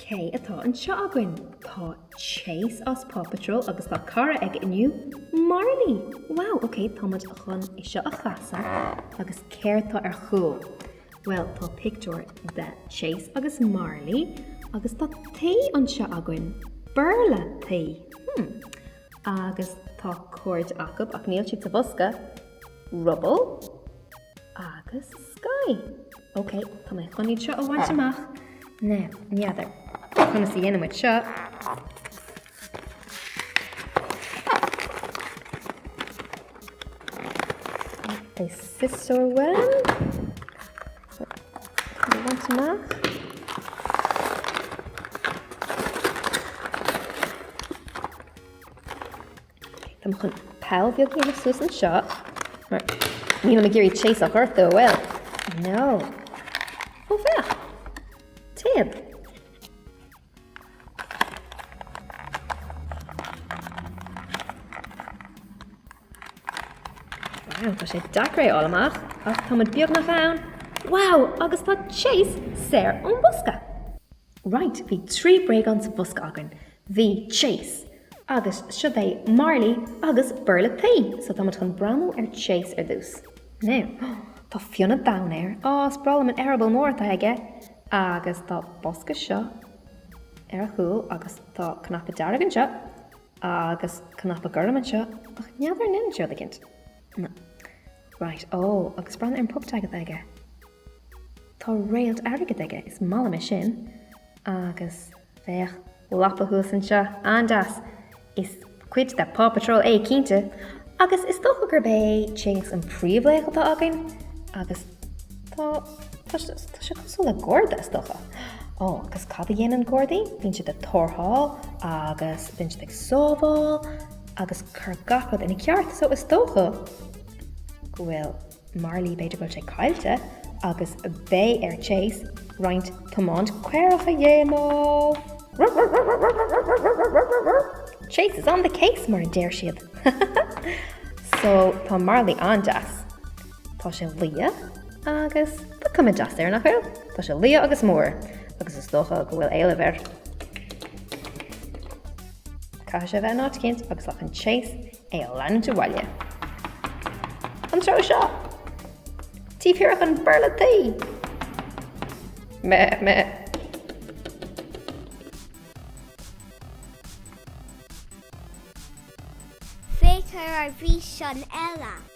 Cé atá an seo agan. Tá Chase as PAW Patrol agus tá chara ag inniu Marley. Wow, okay, támad chun I seo a chasa agus céirtá ar chúl. Well, tá picture de Chase agus Marley agus tá tae an seo agan. Burla tae. Agus tá cuaird acab ach níl siad sa bosca. Rubble agus sky. Okay, tá mé chuníd seo a bhaint amach. Ne, neadar. Chuna sa dhéanam muid seo. A sister well. Tá bhaint amach. Tá chun pal bheag dhéanamh suas an seo. Mar níl me géirí Chase a chuirt dó well. No. Oh, bheith. Tib. Wow, tá sé dacré all amach. Ach, tá mud beag nach ann. Wow, agus tá Chase sér an bosca. Right, bhí trí breagán sa bosca agan. Bhí Chase, agus siad é Marley agus Burla tae. So tá mud chun bramú ar Chase ar dús. Now, tá fionna down air. Sprálam an arable mór tá aige. Agus tá bosca seo ar a chúl agus tá cnapa deargan seo agus cnapa gurlaman seo ach neadar nin seo a gint. No. Right, agus bran ar an pub tagad aige. Tá réalt airgad aige is mala me sin agus bheith lapa húsan seo andas is cuid de PAW Patrol é cínte agus is dócha gur bé Chase an príomhléachal tá agan agus tá sé cosúla gorda is dócha. Agus cad a dhéanaan gordaí, bhín siad a torthál agus bhín siad ag sóbháil agus chur gachad ina ceart so is dócha. Bhfuil Marley beidir goil sé caiilte agus bé ar Chase roint tomáint cuireach a dhéanamh. Chase is on the case mar an déir siad. So tá Marley andas. Tá sé lia agus tá cumid deas ar nach chuil. Tá sé lia agus mór agus is dócha go bhfuil éile bhir. Cá sé bheith náit cinnt agus lech an Chase é a leann tú bhaile. An tro seo. Tíbhíoach an Burla tae. Meh. Féicear ar bhí sin eile.